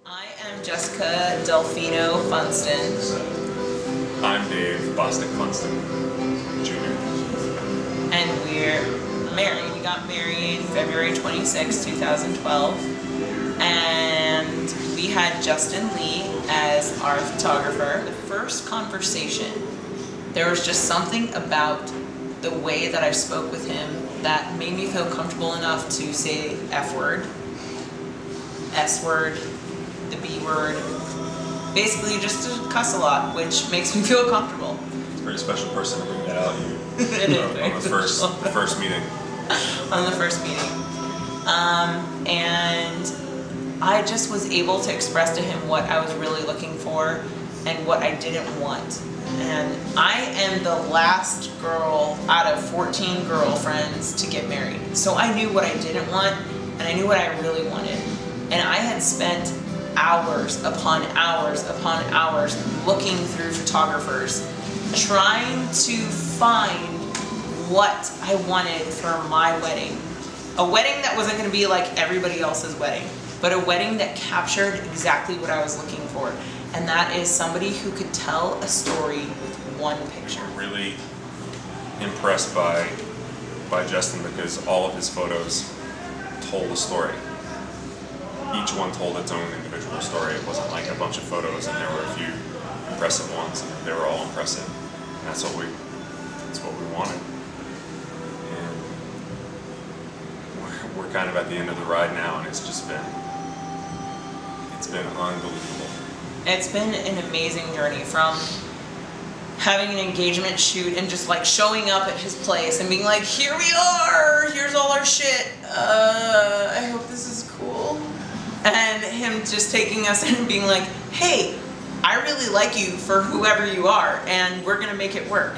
I am Jessica Delfino Funston. I'm Dave Bostic Funston, Jr. And we're married. We got married February 26, 2012. And we had Justin Lee as our photographer. The first conversation, there was just something about the way that I spoke with him that made me feel comfortable enough to say F word, S word, the B word, basically just to cuss a lot, which makes me feel comfortable. It's a very special person to bring that out you on the first meeting. On the first meeting. And I just was able to express to him what I was really looking for and what I didn't want. And I am the last girl out of 14 girlfriends to get married. So I knew what I didn't want and I knew what I really wanted. And I had spent hours upon hours upon hours looking through photographers, trying to find what I wanted for my wedding. A wedding that wasn't going to be like everybody else's wedding, but a wedding that captured exactly what I was looking for. And that is somebody who could tell a story with one picture. I'm really impressed by Justin because all of his photos told a story. Each one told its own individual story. It wasn't like a bunch of photos and there were a few impressive ones. They were all impressive. And that's what we wanted. And we're kind of at the end of the ride now, and it's been unbelievable. It's been an amazing journey, from having an engagement shoot and just like showing up at his place and being like, here we are, here's all our shit, I hope this is cool. And him just taking us in and being like, hey, I really like you for whoever you are, and we're gonna make it work.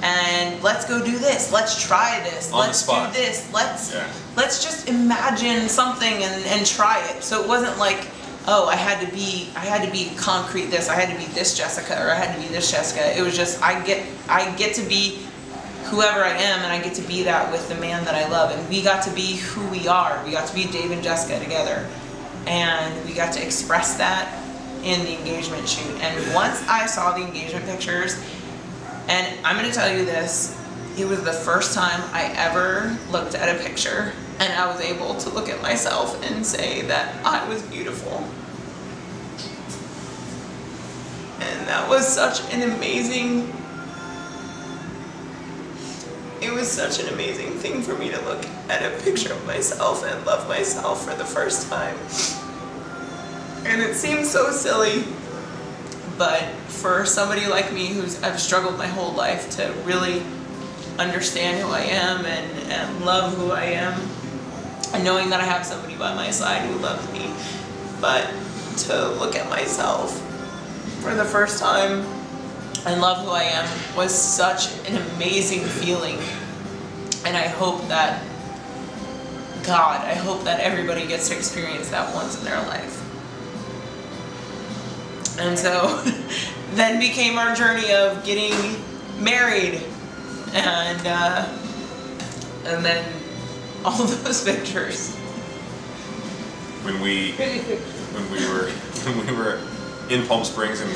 And let's go do this, let's try this, let's do this, let's just imagine something and try it. So it wasn't like, oh, I had to be concrete this, I had to be this Jessica, or I had to be this Jessica. It was just, I get to be whoever I am, and I get to be that with the man that I love. And we got to be who we are. We got to be Dave and Jessica together. And we got to express that in the engagement shoot. And once I saw the engagement pictures, and I'm going to tell you this, it was the first time I ever looked at a picture and I was able to look at myself and say that I was beautiful. And that was such an amazing, it was such an amazing thing for me to look at a picture of myself and love myself for the first time. And it seems so silly, but for somebody like me I've struggled my whole life to really understand who I am and love who I am, and knowing that I have somebody by my side who loves me, but to look at myself for the first time and love who I am was such an amazing feeling. And I hope that everybody gets to experience that once in their life. And so then became our journey of getting married, and then all those pictures. When we were in Palm Springs and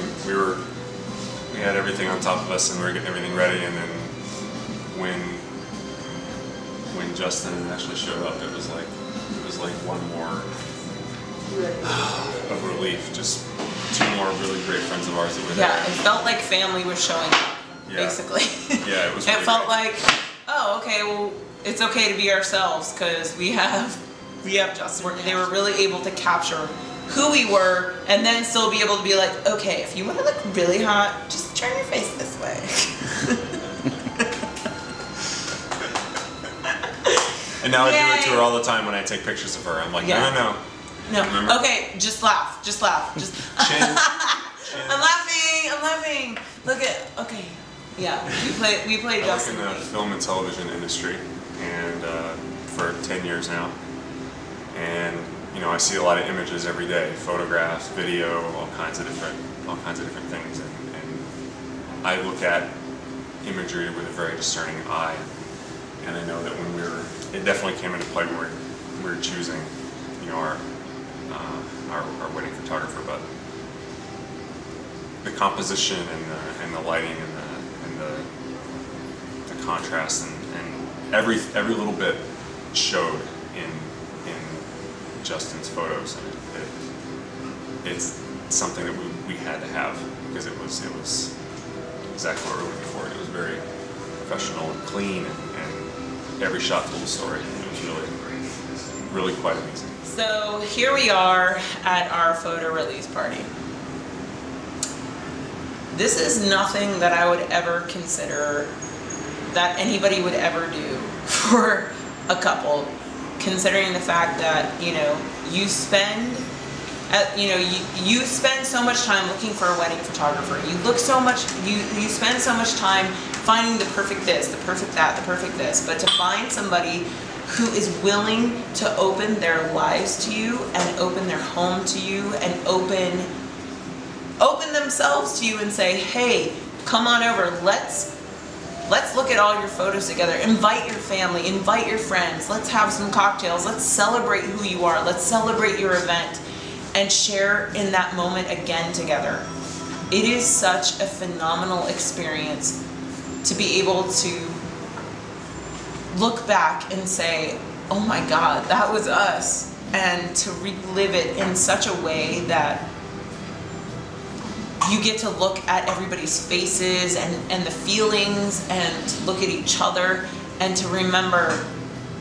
we had everything on top of us and we were getting everything ready, and then when Justin actually showed up, it was like one more of relief. Just two more really great friends of ours that were there. Yeah, it felt like family was showing up, basically. Yeah, it was. It felt like, oh, okay, well, it's okay to be ourselves because we have Justin. They were really able to capture who we were and then still be able to be like, okay, if you want to look really hot, just turn your face this way. And now I do it to her all the time when I take pictures of her. I'm like, no. No. Okay, just laugh. Just laugh. Just. Chin. I'm laughing. Look at. Okay. Yeah. We play Justin. I work in the film and television industry, and for 10 years now. And I see a lot of images every day, photographs, video, all kinds of different things, and I look at imagery with a very discerning eye. And I know that when it definitely came into play when we were choosing, our our wedding photographer, but the composition and the lighting and the contrast and every little bit showed in Justin's photos, and it's something that we had to have, because it was exactly what we were looking for. It was very professional and clean, and every shot told a story. It was really quite amazing. So here we are at our photo release party. This is nothing that I would ever consider that anybody would ever do for a couple, considering the fact that, you know, you spend so much time looking for a wedding photographer. You spend so much time finding the perfect this, the perfect that, the perfect this. But to find somebody who is willing to open their lives to you and open their home to you and open themselves to you and say, hey, come on over, let's look at all your photos together. Invite your family, invite your friends, let's have some cocktails, let's celebrate who you are, let's celebrate your event, and share in that moment again together. It is such a phenomenal experience to be able to look back and say, oh my God, that was us, and to relive it in such a way that you get to look at everybody's faces and the feelings, and look at each other, and to remember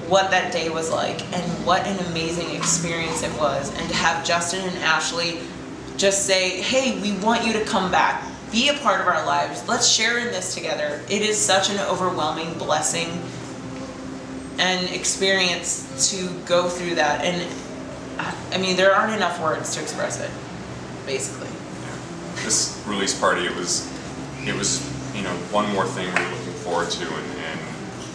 what that day was like and what an amazing experience it was, and to have Justin and Ashley just say, hey, we want you to come back, be a part of our lives, let's share in this together. It is such an overwhelming blessing and experience to go through that, and I mean, there aren't enough words to express it, basically. Yeah. This release party, it was you know, one more thing we were looking forward to, and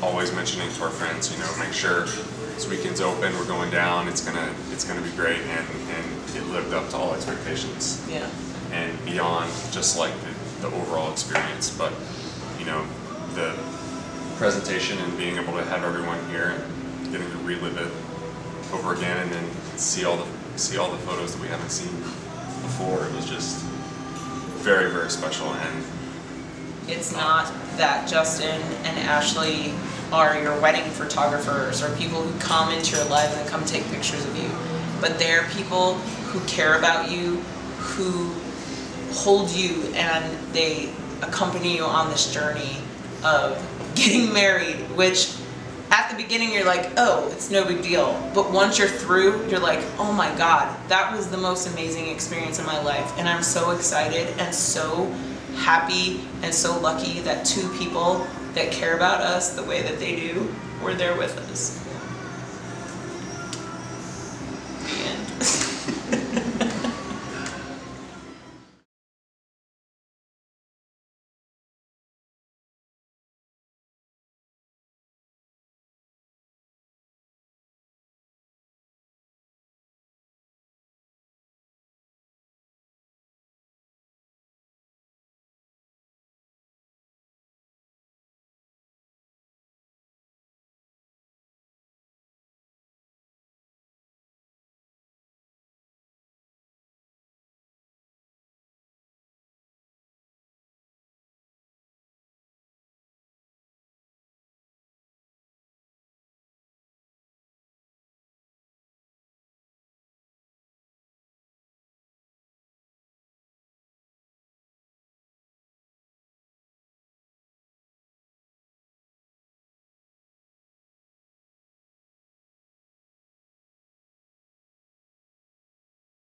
always mentioning to our friends, you know, make sure this weekend's open, we're going down, it's gonna be great, and it lived up to all expectations. Yeah. And beyond just like the overall experience, but you know, the presentation and being able to have everyone here and getting to relive it over again, and then see all the photos that we haven't seen before. It was just very, very special. And it's not that Justin and Ashley are your wedding photographers or people who come into your life and come take pictures of you, but they're people who care about you, who hold you, and they accompany you on this journey of getting married, which at the beginning you're like, oh, it's no big deal, but once you're through, you're like, oh my God, that was the most amazing experience in my life, and I'm so excited and so happy and so lucky that two people that care about us the way that they do were there with us.